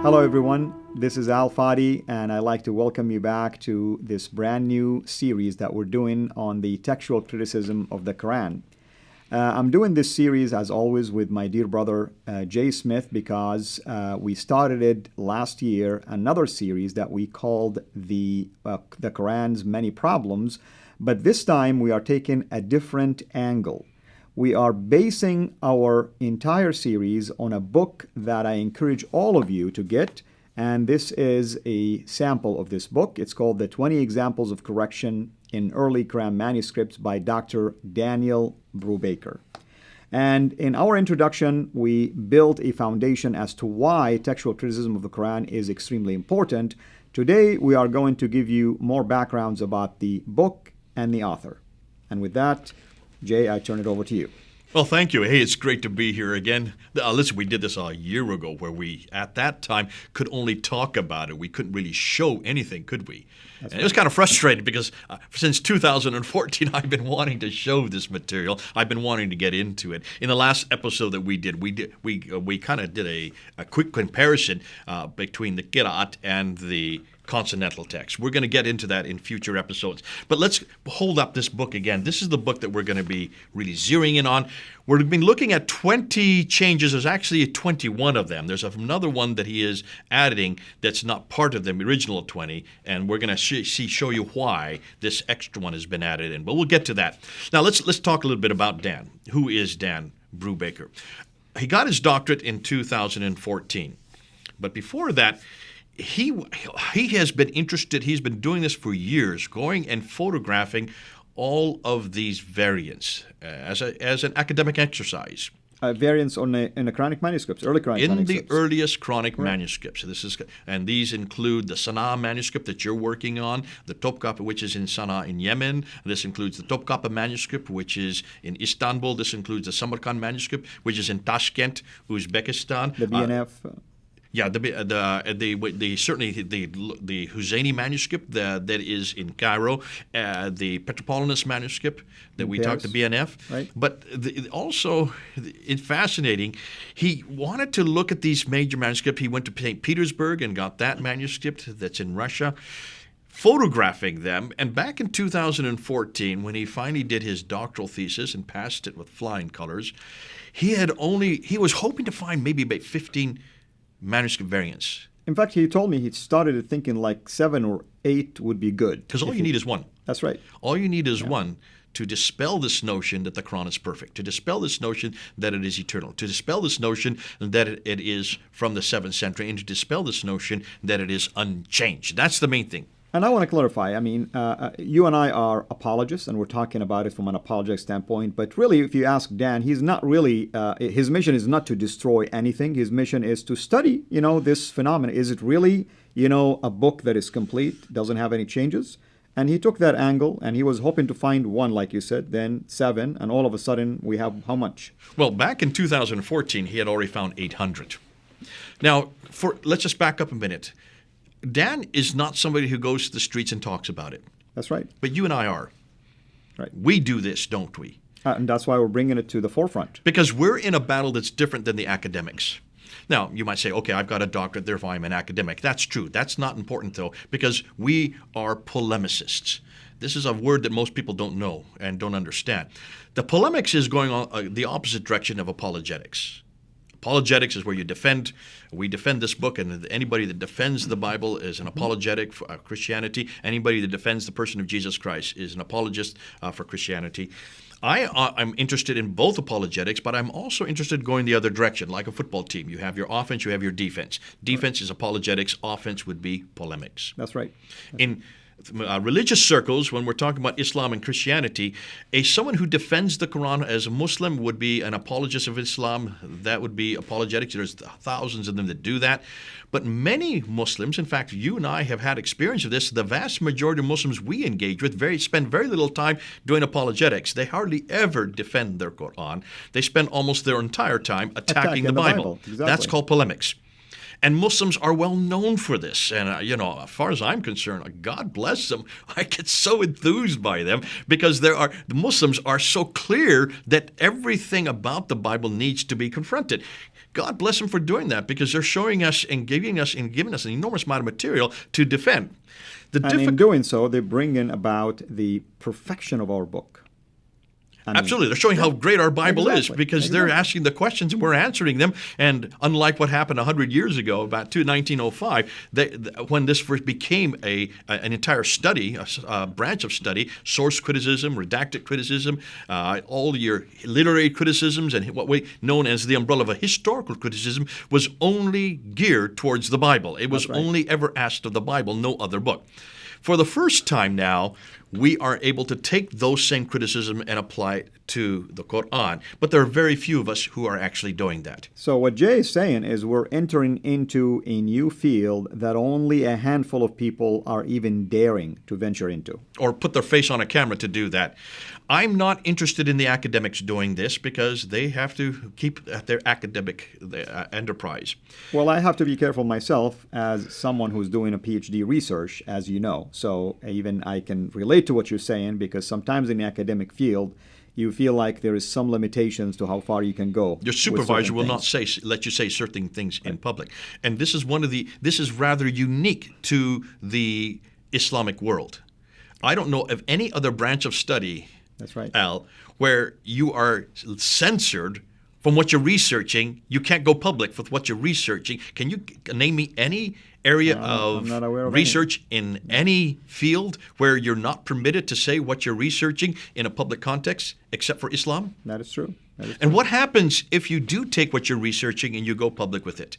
Hello everyone, this is Al Fadi and I'd like to welcome you back to this brand new series that we're doing on the textual criticism of the Quran. I'm doing this series as always with my dear brother Jay Smith because we started it last year, another series that we called the Quran's Many Problems, but this time we are taking a different angle. We are basing our entire series on a book that I encourage all of you to get, and this is a sample of this book. It's called The 20 Examples of Correction in Early Quran Manuscripts by Dr. Daniel Brubaker. And in our introduction, we built a foundation as to why textual criticism of the Quran is extremely important. Today, we are going to give you more backgrounds about the book and the author. And with that, Jay, I turn it over to you. Well, thank you. Hey, it's great to be here again. Listen, we did this a year ago where we, at that time, could only talk about it. We couldn't really show anything, could we? And it was kind of frustrating because since 2014, I've been wanting to show this material. I've been wanting to get into it. In the last episode that we kind of did a quick comparison between the Qira'at and the consonantal text. We're going to get into that in future episodes. But let's hold up this book again. This is the book that we're going to be really zeroing in on. We've been looking at 20 changes. There's actually 21 of them. There's another one that he is adding that's not part of the original 20, and we're going to show you why this extra one has been added in. But we'll get to that. Now let's talk a little bit about Dan. Who is Dan Brubaker? He got his doctorate in 2014. But before that, he has been interested, he's been doing this for years, going and photographing all of these variants as an academic exercise. Variants in the Quranic manuscripts, early Quranic manuscripts. In the earliest Quranic manuscripts. And these include the Sana'a manuscript that you're working on, the Topkapi, which is in Sana'a in Yemen. This includes the Topkapi manuscript, which is in Istanbul. This includes the Samarkand manuscript, which is in Tashkent, Uzbekistan. The BNF. Certainly the Husseini manuscript that is in Cairo, the Petropolitanus manuscript that we talked, the BNF. Right. But also, it's fascinating. He wanted to look at these major manuscripts. He went to St. Petersburg and got that manuscript that's in Russia, photographing them. And back in 2014, when he finally did his doctoral thesis and passed it with flying colors, he was hoping to find maybe about 15 manuscript variants. In fact, he told me he started thinking like 7 or 8 would be good. Because all you need is one. That's right. All you need is one to dispel this notion that the Quran is perfect, to dispel this notion that it is eternal, to dispel this notion that it is from the 7th century, and to dispel this notion that it is unchanged. That's the main thing. And I want to clarify, I mean, you and I are apologists, and we're talking about it from an apologetic standpoint, but really, if you ask Dan, he's not really, his mission is not to destroy anything. His mission is to study, this phenomenon. Is it really, a book that is complete, doesn't have any changes? And he took that angle, and he was hoping to find one, like you said, then 7, and all of a sudden, we have how much? Well, back in 2014, he had already found 800. Now, let's just back up a minute. Dan is not somebody who goes to the streets and talks about it. That's right. But you and I are. Right. We do this, don't we? And that's why we're bringing it to the forefront. Because we're in a battle that's different than the academics. Now, you might say, okay, I've got a doctorate, therefore I'm an academic. That's true. That's not important, though, because we are polemicists. This is a word that most people don't know and don't understand. The polemics is going on the opposite direction of apologetics. Apologetics is where we defend this book, and anybody that defends the Bible is an apologetic for Christianity. Anybody that defends the person of Jesus Christ is an apologist for Christianity. I'm interested in both apologetics, but I'm also interested in going the other direction, like a football team. You have your offense, you have your defense. Defense is apologetics, offense would be polemics. That's right. In religious circles, when we're talking about Islam and Christianity, someone who defends the Quran as a Muslim would be an apologist of Islam. That would be apologetics. There's thousands of them that do that. But many Muslims, in fact, you and I have had experience of this, the vast majority of Muslims we engage with spend very little time doing apologetics. They hardly ever defend their Quran. They spend almost their entire time attacking the Bible. Exactly. That's called polemics. And Muslims are well known for this. And, as far as I'm concerned, God bless them. I get so enthused by them because the Muslims are so clear that everything about the Bible needs to be confronted. God bless them for doing that because they're showing us and giving us an enormous amount of material to defend. In doing so, they bring in about the perfection of our book. Absolutely. They're showing how great our Bible is because they're asking the questions and we're answering them. And unlike what happened 100 years ago, about 1905, when this first became an entire study, a branch of study, source criticism, redacted criticism, all your literary criticisms, and what we known as the umbrella of a historical criticism was only geared towards the Bible. It was only ever asked of the Bible, no other book. For the first time now, we are able to take those same criticism and apply it to the Quran. But there are very few of us who are actually doing that. So what Jay is saying is we're entering into a new field that only a handful of people are even daring to venture into. Or put their face on a camera to do that. I'm not interested in the academics doing this because they have to keep their academic enterprise. Well, I have to be careful myself as someone who's doing a PhD research, as you know. So even I can relate to what you're saying because sometimes in the academic field, you feel like there is some limitations to how far you can go. Your supervisor will not let you say certain things in public. And this is rather unique to the Islamic world. I don't know of any other branch of study, that's right, Al, where you are censored from what you're researching. You can't go public with what you're researching. Can you name me any area of research in any field where you're not permitted to say what you're researching in a public context except for Islam? That is true. And what happens if you do take what you're researching and you go public with it?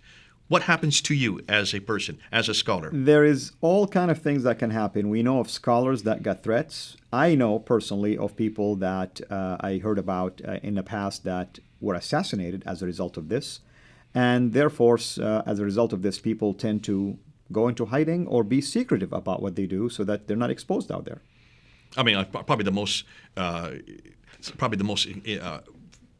What happens to you as a person, as a scholar? There is all kind of things that can happen. We know of scholars that got threats. I know personally of people that I heard about in the past that were assassinated as a result of this. And therefore, as a result of this, people tend to go into hiding or be secretive about what they do so that they're not exposed out there. I mean, probably the most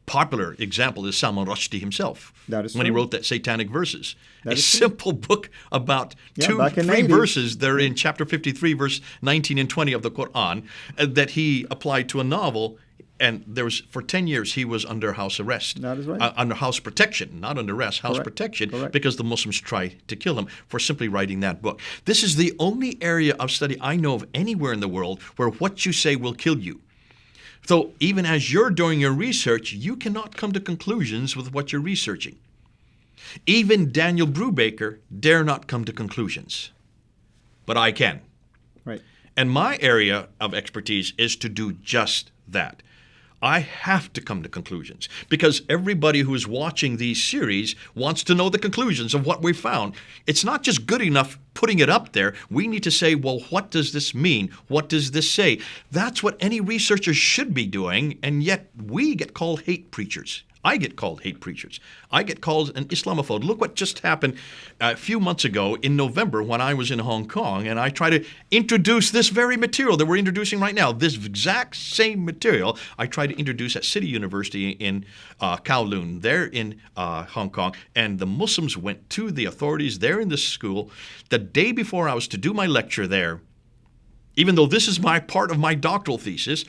popular example is Salman Rushdie himself. That is when true. He wrote that Satanic Verses. A simple book about three 80s. verses. They're in chapter 53, verse 19 and 20 of the Quran that he applied to a novel. And for 10 years, he was under house arrest. That is right. Under house protection, not under arrest, house protection, because the Muslims tried to kill him for simply writing that book. This is the only area of study I know of anywhere in the world where what you say will kill you. So even as you're doing your research, you cannot come to conclusions with what you're researching. Even Daniel Brubaker dare not come to conclusions. But I can. Right. And my area of expertise is to do just that. I have to come to conclusions because everybody who is watching these series wants to know the conclusions of what we found. It's not just good enough putting it up there. We need to say, well, what does this mean? What does this say? That's what any researcher should be doing, and yet we get called hate preachers. I get called hate preachers. I get called an Islamophobe. Look what just happened a few months ago in November when I was in Hong Kong, and I tried to introduce this very material that we're introducing right now, this exact same material I tried to introduce at City University in Kowloon, there in Hong Kong, and the Muslims went to the authorities there in the school the day before I was to do my lecture there. Even though this is my part of my doctoral thesis,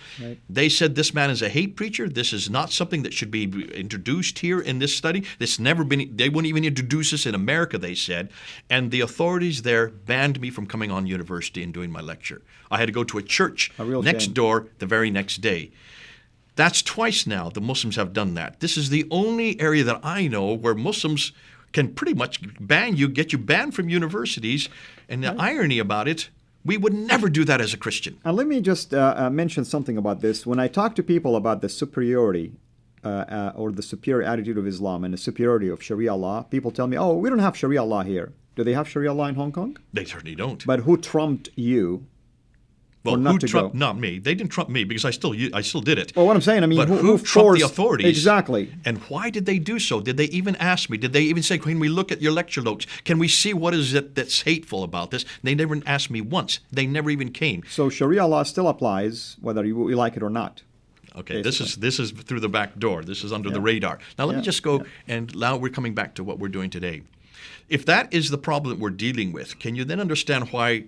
They said this man is a hate preacher. This is not something that should be introduced here in this study. They wouldn't even introduce this in America, they said. And the authorities there banned me from coming on university and doing my lecture. I had to go to a church next door the very next day. That's twice now the Muslims have done that. This is the only area that I know where Muslims can pretty much get you banned from universities. And the irony about it, we would never do that as a Christian. And let me just mention something about this. When I talk to people about the superiority or the superior attitude of Islam and the superiority of Sharia law, people tell me, oh, we don't have Sharia law here. Do they have Sharia law in Hong Kong? They certainly don't. But who trumped you? Well, who trumped? Not me. They didn't trump me because I still did it. Well, what I'm saying, but who trumped the authorities? Exactly. And why did they do so? Did they even ask me? Did they even say, can we look at your lecture notes? Can we see what is it that's hateful about this? They never asked me once. They never even came. So Sharia law still applies whether you like it or not. Okay, basically. This is through the back door. This is under the radar. Now let me just go, and now we're coming back to what we're doing today. If that is the problem that we're dealing with, can you then understand why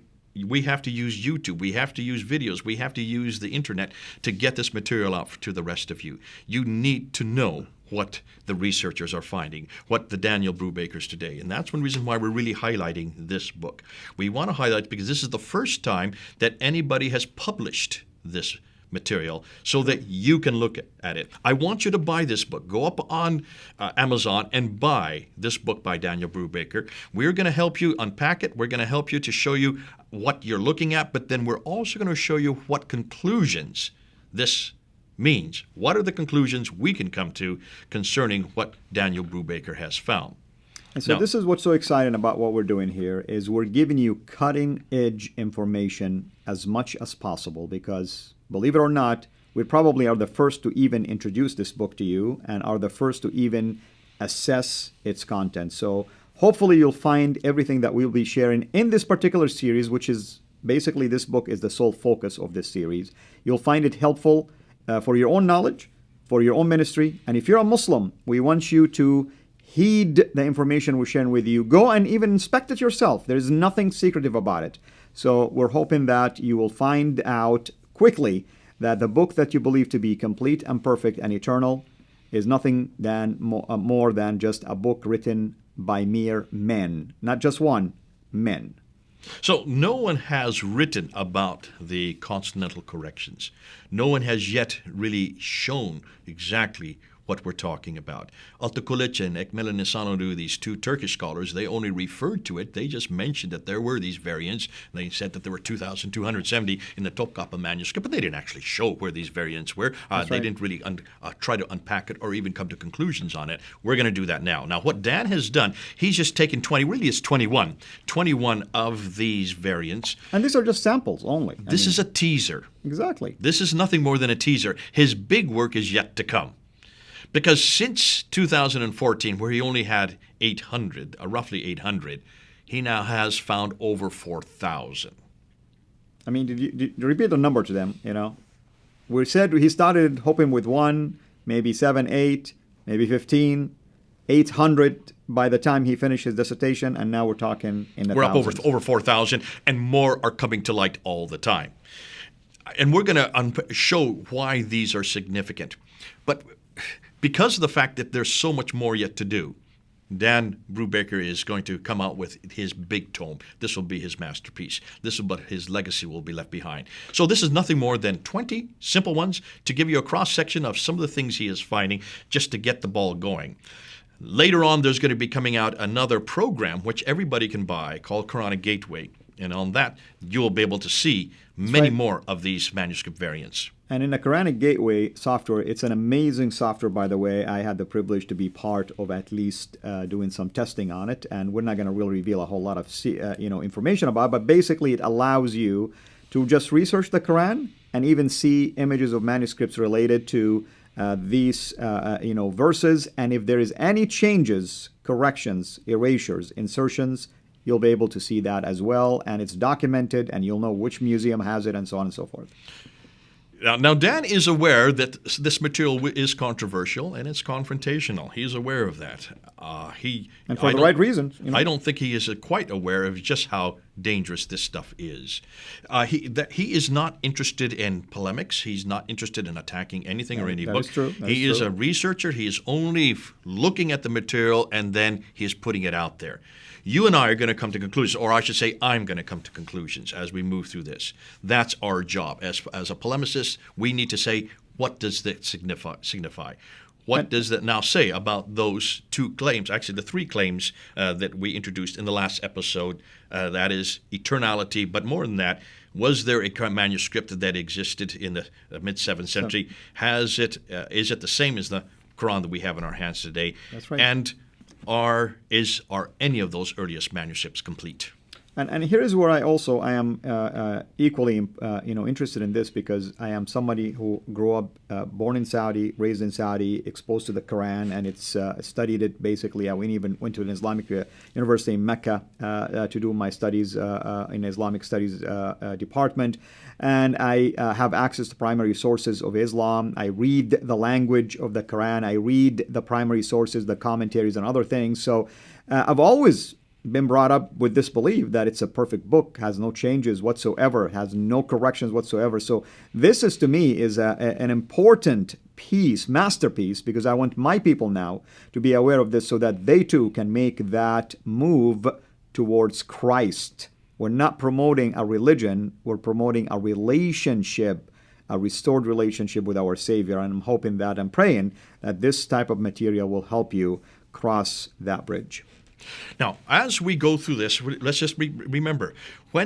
we have to use YouTube, we have to use videos, we have to use the internet to get this material out to the rest of you? You need to know what the researchers are finding, what the Daniel Brubakers today. And that's one reason why we're really highlighting this book. We want to highlight because this is the first time that anybody has published this material so that you can look at it. I want you to buy this book. Go up on Amazon and buy this book by Daniel Brubaker. We're going to help you unpack it. We're going to help you to show you what you're looking at, but then we're also going to show you what conclusions this means. What are the conclusions we can come to concerning what Daniel Brubaker has found? And so this is what's so exciting about what we're doing here is we're giving you cutting-edge information as much as possible because, believe it or not, we probably are the first to even introduce this book to you and are the first to even assess its content. So hopefully you'll find everything that we'll be sharing in this particular series, which is basically this book is the sole focus of this series. You'll find it helpful for your own knowledge, for your own ministry. And if you're a Muslim, we want you to heed the information we're sharing with you. Go and even inspect it yourself. There's nothing secretive about it. So we're hoping that you will find out quickly that the book that you believe to be complete and perfect and eternal is nothing than more than just a book written by mere men. Not just one, men. So no one has written about the consonantal corrections. No one has yet really shown exactly what we're talking about. Altıkılıç and Ekmel Nisanoğlu, these two Turkish scholars, they only referred to it. They just mentioned that there were these variants. They said that there were 2,270 in the Topkapı manuscript, but they didn't actually show where these variants were. They didn't really try to unpack it or even come to conclusions on it. We're going to do that now. Now, what Dan has done, he's just taken 21 of these variants. And these are just samples only. This is a teaser. Exactly. This is nothing more than a teaser. His big work is yet to come. Because since 2014, where he only had 800, roughly 800, he now has found over 4,000. I mean, did you repeat the number to them, you know? We said he started hoping with 1, maybe 7, 8, maybe 15, 800 by the time he finished his dissertation, and now we're talking in the thousands. We're up over 4,000, and more are coming to light all the time. And we're going to show why these are significant. But because of the fact that there's so much more yet to do, Dan Brubaker is going to come out with his big tome. This will be his masterpiece. This is what his legacy will be left behind. So this is nothing more than 20 simple ones to give you a cross-section of some of the things he is finding just to get the ball going. Later on, there's going to be coming out another program which everybody can buy called Quranic Gateway. And on that, you will be able to see many more of these manuscript variants. And in the Quranic Gateway software, it's an amazing software, by the way. I had the privilege to be part of at least doing some testing on it. And we're not going to really reveal a whole lot of information about it. But basically, it allows you to just research the Quran and even see images of manuscripts related to these verses. And if there is any changes, corrections, erasures, insertions, you'll be able to see that as well. And it's documented, and you'll know which museum has it, and so on and so forth. Now, Dan is aware that this material is controversial and it's confrontational. He's aware of that. And for the right reasons. You know? I don't think he is quite aware of just how dangerous this stuff is. He is not interested in polemics. He's not interested in attacking anything or any book. That is true. He is a researcher. He is only looking at the material and then he is putting it out there. You and I are going to come to conclusions, or I should say I'm going to come to conclusions as we move through this. That's our job. As a polemicist, we need to say, what does that signify? What does that now say about those two claims, actually the three claims that we introduced in the last episode, that is eternality, but more than that, was there a manuscript that existed in the mid-7th century? Is it the same as the Quran that we have in our hands today? That's right. And are any of those earliest manuscripts complete? And here is where I am equally interested in this, because I am somebody who grew up born in Saudi, raised in Saudi, exposed to the Quran, and it's studied it basically. I even went to an Islamic university in Mecca to do my studies in Islamic studies department. And I have access to primary sources of Islam. I read the language of the Quran. I read the primary sources, the commentaries, and other things. So I've always been brought up with this belief that it's a perfect book, has no changes whatsoever, has no corrections whatsoever. So this is, to me, is an important piece, masterpiece, because I want my people now to be aware of this so that they too can make that move towards Christ. We're not promoting a religion, we're promoting a relationship, a restored relationship with our Savior. And I'm hoping that, I'm praying that this type of material will help you cross that bridge. Now, as we go through this, let's just remember, where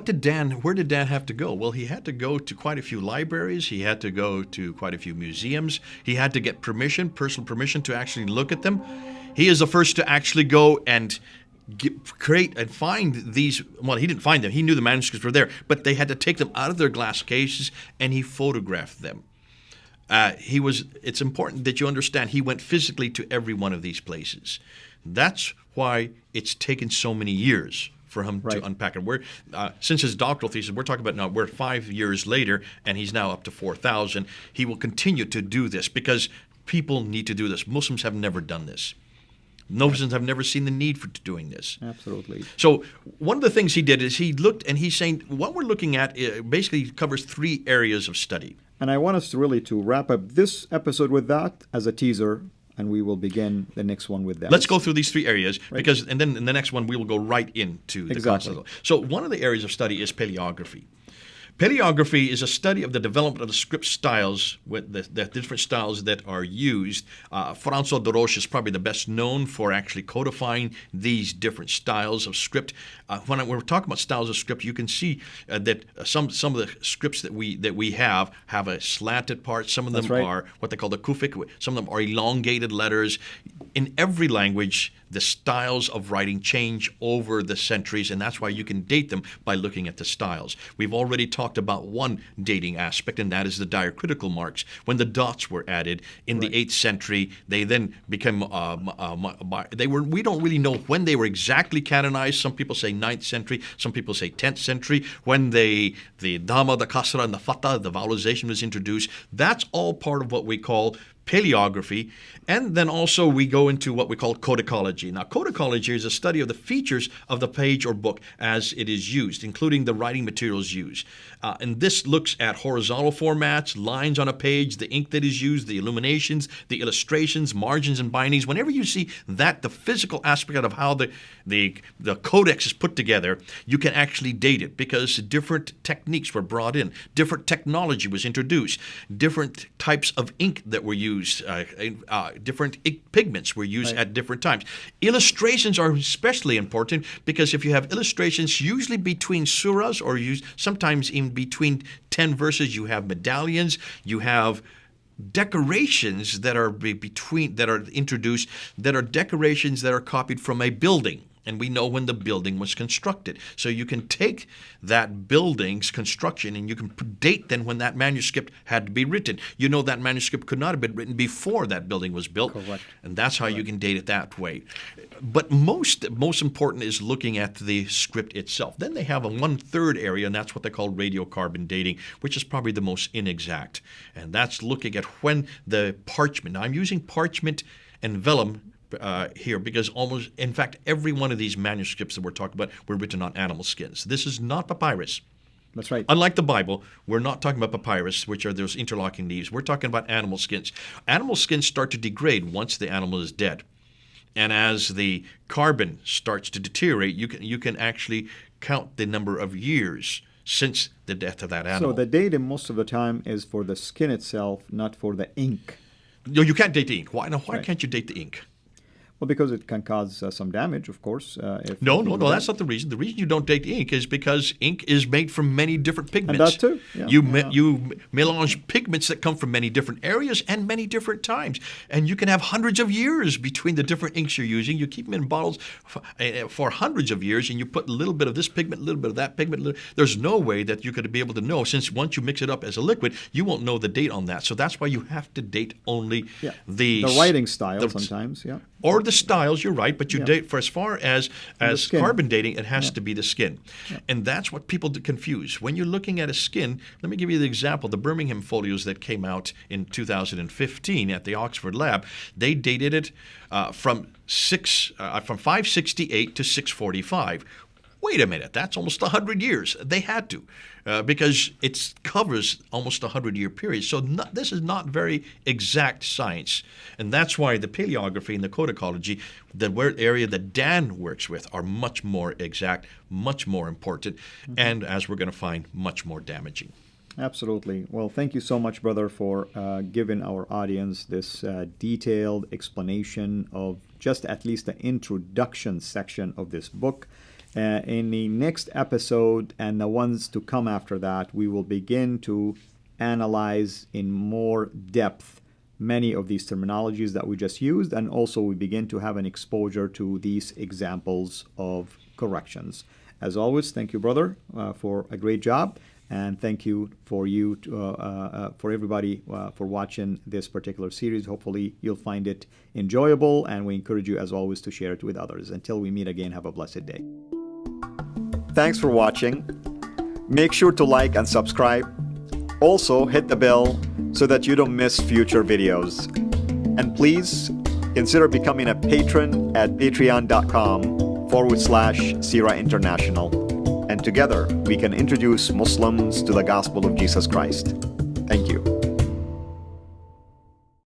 did Dan have to go? Well, he had to go to quite a few libraries. He had to go to quite a few museums. He had to get personal permission to actually look at them. He is the first to actually go and create and find these. Well, he didn't find them. He knew the manuscripts were there, but they had to take them out of their glass cases, and he photographed them. It's important that you understand he went physically to every one of these places. That's why it's taken so many years for him to unpack it. Since his doctoral thesis, we're talking about now, we're 5 years later, and he's now up to 4,000. He will continue to do this because people need to do this. Muslims have never done this. Muslims have never seen the need for doing this. Absolutely. So one of the things he did is he looked, and he's saying what we're looking at basically covers 3 areas of study. And I want us to really wrap up this episode with that as a teaser, and we will begin the next one with that. Let's go through these 3 areas, and then in the next one we will go right into the concept. So one of the areas of study is paleography. Paleography is a study of the development of the script styles, with the different styles that are used. François de Roche is probably the best known for actually codifying these different styles of script. When we're talking about styles of script, you can see that some of the scripts that we have a slanted part. Some of them are what they call the kufic. Some of them are elongated letters. In every language, the styles of writing change over the centuries, and that's why you can date them by looking at the styles. We've already talked about one dating aspect, and that is the diacritical marks. When the dots were added in the 8th century, they then became, we don't really know when they were exactly canonized. Some people say 9th century, some people say 10th century. When the dhamma, the kasra, and the fatha, the vowelization was introduced, that's all part of what we call paleography. And then also we go into what we call codicology. Now, codicology is a study of the features of the page or book as it is used, including the writing materials used. And this looks at horizontal formats, lines on a page, the ink that is used, the illuminations, the illustrations, margins, and bindings. Whenever you see that, the physical aspect of how the codex is put together, you can actually date it because different techniques were brought in, different technology was introduced, different types of ink that were used, different pigments were used at different times. Illustrations are especially important because if you have illustrations usually between surahs or sometimes even between 10 verses, you have medallions, you have decorations that are introduced, that are decorations that are copied from a building. And we know when the building was constructed. So you can take that building's construction and you can date then when that manuscript had to be written. You know that manuscript could not have been written before that building was built. Correct. And that's how you can date it that way. But most important is looking at the script itself. Then they have a 1/3 area, and that's what they call radiocarbon dating, which is probably the most inexact. And that's looking at when the parchment. Now I'm using parchment and vellum here because in fact, every one of these manuscripts that we're talking about were written on animal skins. This is not papyrus. That's right. Unlike the Bible, we're not talking about papyrus, which are those interlocking leaves. We're talking about animal skins. Animal skins start to degrade once the animal is dead. And as the carbon starts to deteriorate, you can actually count the number of years since the death of that animal. So the dating most of the time is for the skin itself, not for the ink. No, you can't date the ink. Why can't you date the ink? Well, because it can cause some damage, of course. No, that's not the reason. The reason you don't date ink is because ink is made from many different pigments. And that too. Yeah. You melange pigments that come from many different areas and many different times. And you can have hundreds of years between the different inks you're using. You keep them in bottles for hundreds of years, and you put a little bit of this pigment, a little bit of that pigment. There's no way that you could be able to know, since once you mix it up as a liquid, you won't know the date on that. So that's why you have to date only the writing style sometimes, yeah. or the styles. You're right, but you date for as far as skin. carbon dating, it has to be the skin, and that's what people confuse when you're looking at a skin. Let me give you the example: the Birmingham folios that came out in 2015 at the Oxford lab, they dated it from 568 to 645. Wait a minute, that's almost 100 years. They had to, because it covers almost a 100-year period. So this is not very exact science. And that's why the paleography and the codicology, the area that Dan works with, are much more exact, much more important, and as we're going to find, much more damaging. Absolutely. Well, thank you so much, brother, for giving our audience this detailed explanation of just at least the introduction section of this book. In the next episode and the ones to come after that, we will begin to analyze in more depth many of these terminologies that we just used, and also we begin to have an exposure to these examples of corrections. As always, thank you, brother, for a great job, and thank you for everybody for watching this particular series. Hopefully you'll find it enjoyable, and we encourage you, as always, to share it with others. Until we meet again, have a blessed day. Thanks for watching. Make sure to like and subscribe. Also, hit the bell so that you don't miss future videos. And please consider becoming a patron at patreon.com/Sira International. And together we can introduce Muslims to the gospel of Jesus Christ. Thank you.